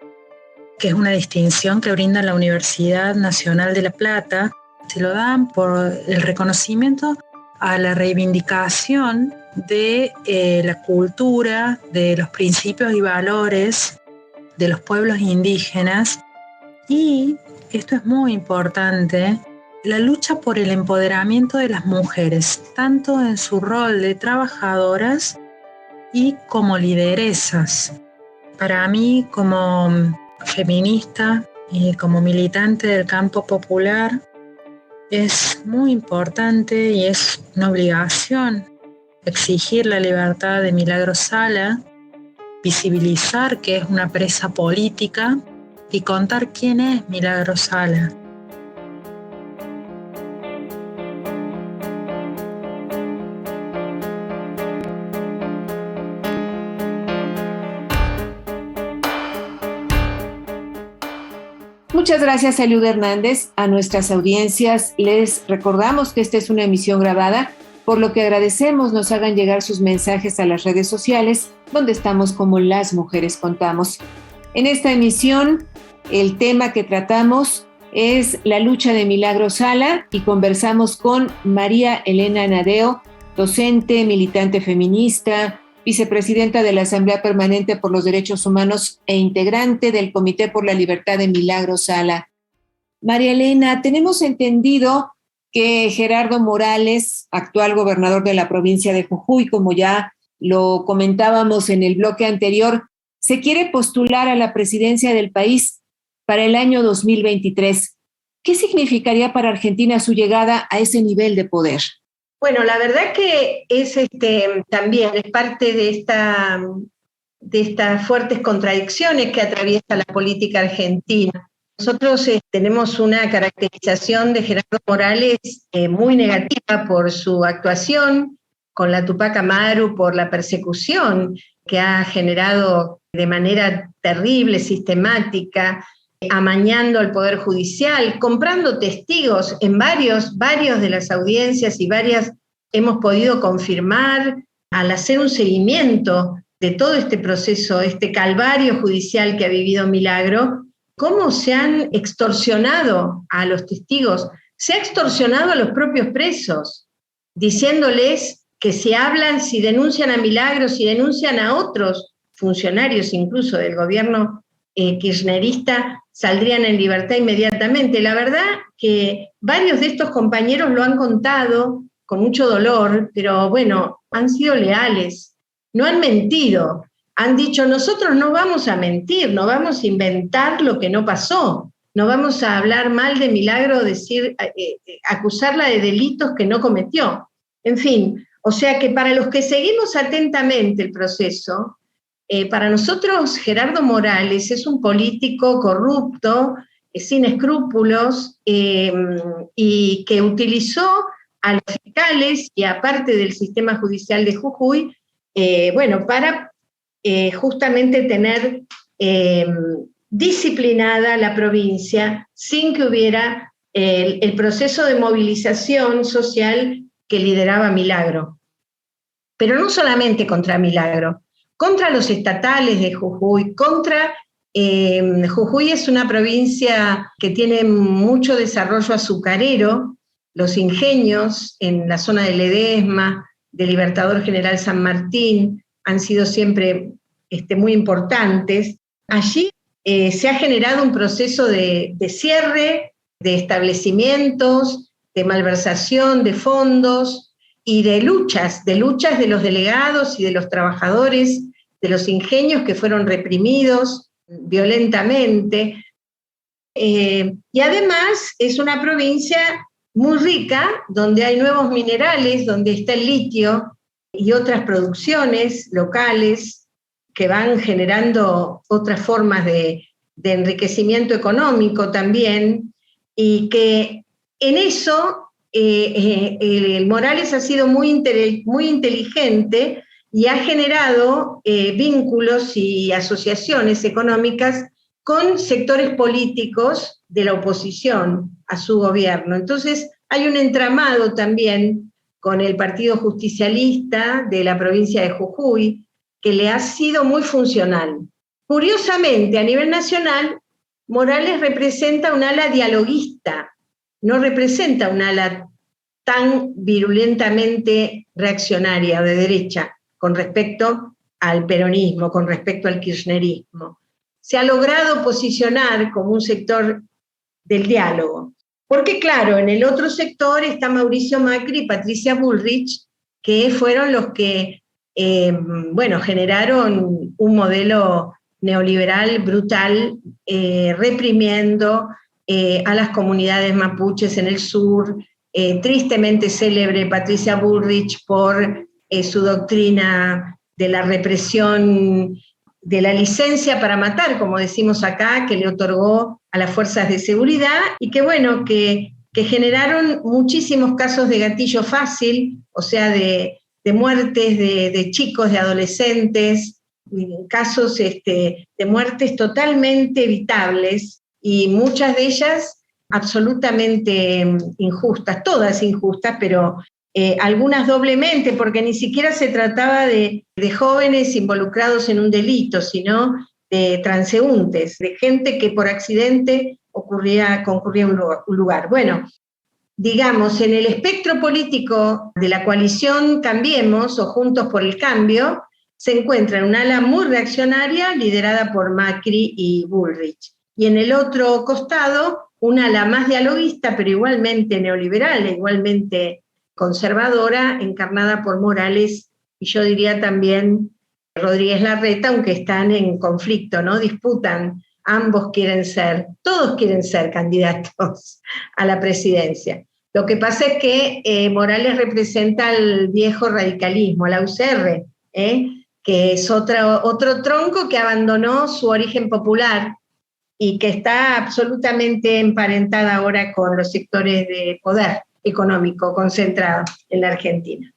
que es una distinción que brinda la Universidad Nacional de La Plata. Se lo dan por el reconocimiento a la reivindicación de la cultura, de los principios y valores de los pueblos indígenas y, esto es muy importante, la lucha por el empoderamiento de las mujeres, tanto en su rol de trabajadoras y como lideresas. Para mí, como feminista y como militante del campo popular, es muy importante y es una obligación exigir la libertad de Milagros Sala, visibilizar que es una presa política y contar quién es Milagros Sala. Muchas gracias, Eliud Hernández. A nuestras audiencias les recordamos que esta es una emisión grabada, por lo que agradecemos nos hagan llegar sus mensajes a las redes sociales, donde estamos como Las Mujeres Contamos. En esta emisión, el tema que tratamos es la lucha de Milagros Sala y conversamos con María Elena Nadeo, docente, militante feminista, vicepresidenta de la Asamblea Permanente por los Derechos Humanos e integrante del Comité por la Libertad de Milagros Sala. María Elena, tenemos entendido que Gerardo Morales, actual gobernador de la provincia de Jujuy, como ya lo comentábamos en el bloque anterior, se quiere postular a la presidencia del país para el año 2023. ¿Qué significaría para Argentina su llegada a ese nivel de poder? Bueno, la verdad que es también es parte de estas fuertes contradicciones que atraviesa la política argentina. Nosotros tenemos una caracterización de Gerardo Morales muy negativa por su actuación con la Tupac Amaru, por la persecución que ha generado de manera terrible, sistemática, amañando al Poder Judicial, comprando testigos en varios de las audiencias y varias hemos podido confirmar al hacer un seguimiento de todo este proceso, este calvario judicial que ha vivido Milagro, cómo se han extorsionado a los testigos, se ha extorsionado a los propios presos, diciéndoles que si hablan, si denuncian a Milagro, si denuncian a otros funcionarios incluso del gobierno kirchnerista, saldrían en libertad inmediatamente. La verdad que varios de estos compañeros lo han contado con mucho dolor, pero bueno, han sido leales, no han mentido, han dicho, nosotros no vamos a mentir, no vamos a inventar lo que no pasó, no vamos a hablar mal de Milagro, acusarla de delitos que no cometió. En fin, o sea que para los que seguimos atentamente el proceso, para nosotros Gerardo Morales es un político corrupto, sin escrúpulos, y que utilizó a los fiscales y aparte del sistema judicial de Jujuy, para justamente tener disciplinada la provincia sin que hubiera el proceso de movilización social que lideraba Milagro. Pero no solamente contra Milagro, contra los estatales de Jujuy, Jujuy es una provincia que tiene mucho desarrollo azucarero, los ingenios en la zona de Ledesma, de Libertador General San Martín, han sido siempre muy importantes, Allí se ha generado un proceso de cierre de establecimientos, de malversación de fondos y de luchas de los delegados y de los trabajadores, de los ingenios que fueron reprimidos violentamente. Y además es una provincia muy rica, donde hay nuevos minerales, donde está el litio y otras producciones locales que van generando otras formas de enriquecimiento económico también, y que en eso Morales ha sido muy inteligente y ha generado vínculos y asociaciones económicas con sectores políticos de la oposición a su gobierno. Entonces hay un entramado también con el Partido Justicialista de la provincia de Jujuy, que le ha sido muy funcional. Curiosamente, a nivel nacional, Morales representa un ala dialoguista, no representa un ala tan virulentamente reaccionaria o de derecha con respecto al peronismo, con respecto al kirchnerismo. Se ha logrado posicionar como un sector del diálogo. Porque claro, en el otro sector está Mauricio Macri y Patricia Bullrich, que fueron los que generaron un modelo neoliberal brutal, reprimiendo a las comunidades mapuches en el sur, tristemente célebre Patricia Bullrich por su doctrina de la represión, de la licencia para matar, como decimos acá, que le otorgó a las fuerzas de seguridad, y que generaron muchísimos casos de gatillo fácil, o sea, de muertes de chicos, de adolescentes, casos de muertes totalmente evitables, y muchas de ellas absolutamente injustas, todas injustas, pero algunas doblemente, porque ni siquiera se trataba de jóvenes involucrados en un delito, sino de transeúntes, de gente que por accidente concurría a un lugar. Bueno, digamos, en el espectro político de la coalición Cambiemos o Juntos por el Cambio, se encuentra un ala muy reaccionaria liderada por Macri y Bullrich. Y en el otro costado, un ala más dialoguista, pero igualmente neoliberal, igualmente conservadora, encarnada por Morales y yo diría también Rodríguez Larreta, aunque están en conflicto, ¿no? Disputan, todos quieren ser candidatos a la presidencia. Lo que pasa es que Morales representa al viejo radicalismo, la UCR, que es otro tronco que abandonó su origen popular y que está absolutamente emparentada ahora con los sectores de poder económico concentrado en la Argentina.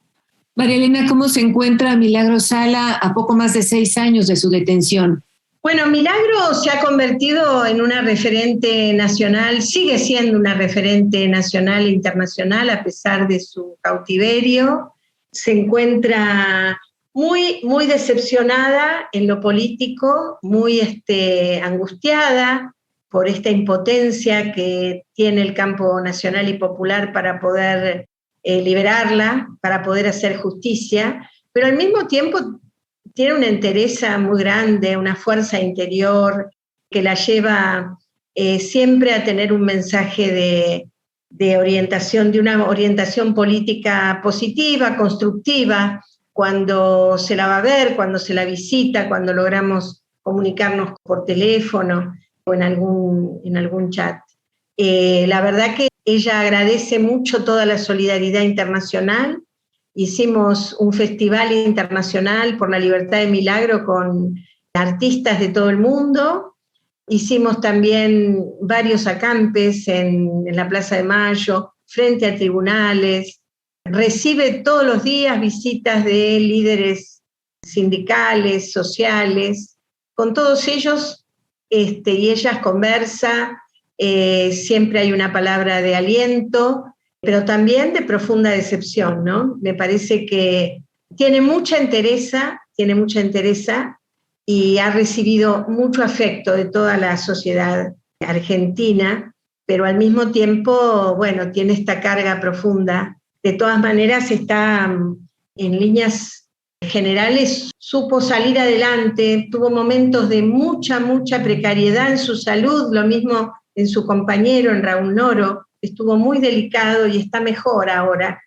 María Elena, ¿cómo se encuentra Milagro Sala a poco más de 6 años de su detención? Bueno, Milagro se ha convertido en una referente nacional, sigue siendo una referente nacional e internacional a pesar de su cautiverio. Se encuentra muy, muy decepcionada en lo político, muy angustiada por esta impotencia que tiene el campo nacional y popular para poder liberarla, para poder hacer justicia, pero al mismo tiempo tiene una entereza muy grande, una fuerza interior que la lleva siempre a tener un mensaje de orientación, de una orientación política positiva, constructiva, cuando se la va a ver, cuando se la visita, cuando logramos comunicarnos por teléfono o en algún chat. La verdad que ella agradece mucho toda la solidaridad internacional. Hicimos un festival internacional por la libertad de Milagro con artistas de todo el mundo. Hicimos también varios acampes en la Plaza de Mayo, frente a tribunales. Recibe todos los días visitas de líderes sindicales, sociales. Con todos ellos y ellas conversa. Siempre hay una palabra de aliento, pero también de profunda decepción, ¿no? Me parece que tiene mucha entereza y ha recibido mucho afecto de toda la sociedad argentina, pero al mismo tiempo, bueno, tiene esta carga profunda. De todas maneras está en líneas generales supo salir adelante, tuvo momentos de mucha precariedad en su salud, lo mismo en su compañero, en Raúl Noro, estuvo muy delicado y está mejor ahora.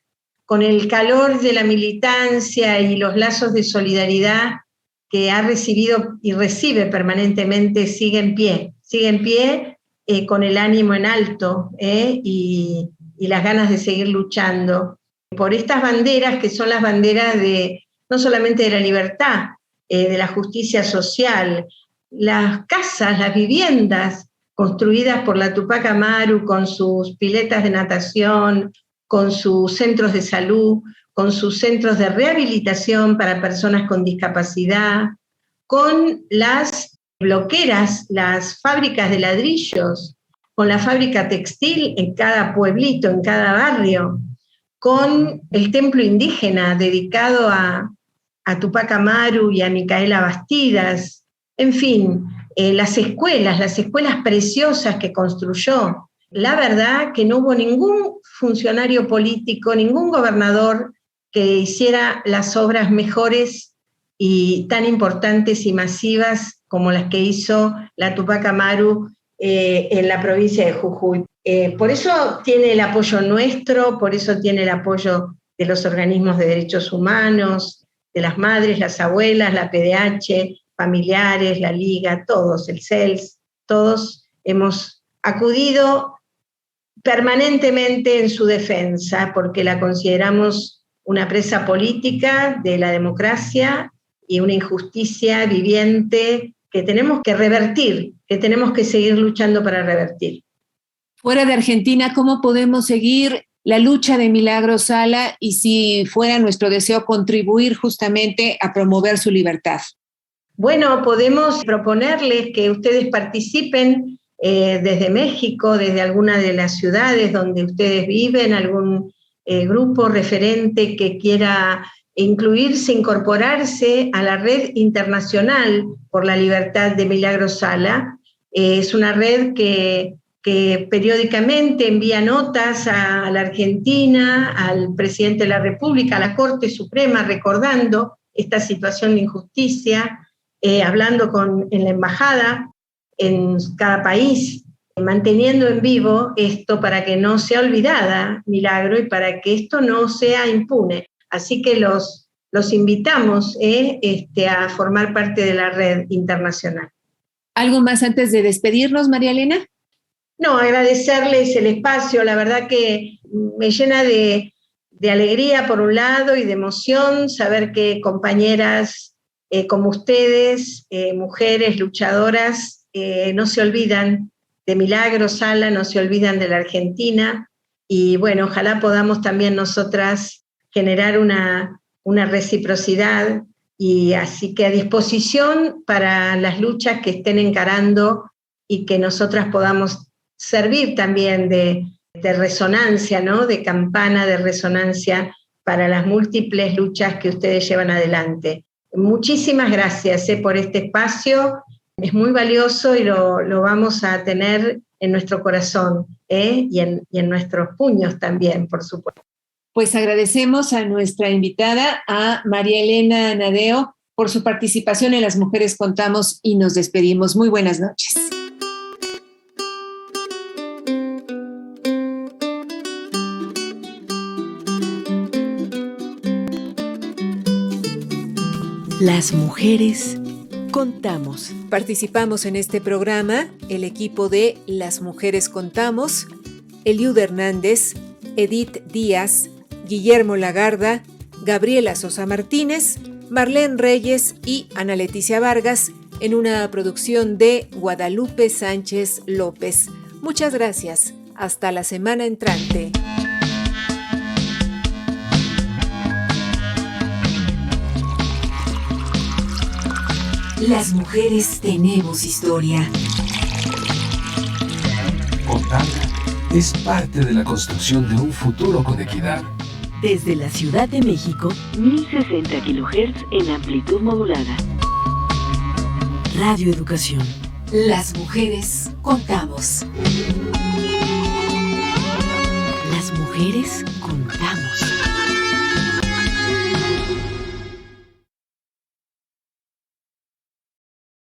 Con el calor de la militancia y los lazos de solidaridad que ha recibido y recibe permanentemente, sigue en pie con el ánimo en alto y las ganas de seguir luchando por estas banderas que son las banderas no solamente de la libertad, de la justicia social, las casas, las viviendas construidas por la Tupac Amaru con sus piletas de natación, con sus centros de salud, con sus centros de rehabilitación para personas con discapacidad, con las bloqueras, las fábricas de ladrillos, con la fábrica textil en cada pueblito, en cada barrio, con el templo indígena dedicado a Tupac Amaru y a Micaela Bastidas, en fin, las escuelas preciosas que construyó. La verdad que no hubo ningún funcionario político, ningún gobernador que hiciera las obras mejores y tan importantes y masivas como las que hizo la Tupac Amaru en la provincia de Jujuy. Por eso tiene el apoyo nuestro, por eso tiene el apoyo de los organismos de derechos humanos, de las madres, las abuelas, la PDH, familiares, la Liga, todos, el CELS, todos hemos acudido permanentemente en su defensa porque la consideramos una presa política de la democracia y una injusticia viviente que tenemos que revertir, que tenemos que seguir luchando para revertir. Fuera de Argentina, ¿cómo podemos seguir la lucha de Milagros Sala y si fuera nuestro deseo contribuir justamente a promover su libertad? Bueno, podemos proponerles que ustedes participen desde México, desde alguna de las ciudades donde ustedes viven, algún grupo referente que quiera incluirse, incorporarse a la Red Internacional por la Libertad de Milagros Sala. Es una red que periódicamente envía notas a la Argentina, al presidente de la República, a la Corte Suprema, recordando esta situación de injusticia, hablando en la embajada, en cada país, manteniendo en vivo esto para que no sea olvidada Milagro y para que esto no sea impune. Así que los invitamos a formar parte de la red internacional. ¿Algo más antes de despedirnos, María Elena? No, agradecerles el espacio, la verdad que me llena de alegría por un lado y de emoción saber que compañeras como ustedes, mujeres luchadoras, no se olvidan de Milagros Sala, no se olvidan de la Argentina y bueno, ojalá podamos también nosotras generar una reciprocidad y así que a disposición para las luchas que estén encarando y que nosotras podamos servir también de resonancia, ¿no? De campana de resonancia para las múltiples luchas que ustedes llevan adelante. Muchísimas gracias por este espacio, es muy valioso y lo vamos a tener en nuestro corazón y en nuestros puños también, por supuesto. Pues agradecemos a nuestra invitada, a María Elena Nadeo, por su participación en Las Mujeres Contamos y nos despedimos. Muy buenas noches. Las Mujeres Contamos. Participamos en este programa el equipo de Las Mujeres Contamos, Eliud Hernández, Edith Díaz, Guillermo Lagarda, Gabriela Sosa Martínez, Marlene Reyes y Ana Leticia Vargas en una producción de Guadalupe Sánchez López. Muchas gracias. Hasta la semana entrante. Las mujeres tenemos historia. Contarla es parte de la construcción de un futuro con equidad. Desde la Ciudad de México, 1060 kHz en amplitud modulada. Radio Educación. Las mujeres contamos. Las mujeres contamos.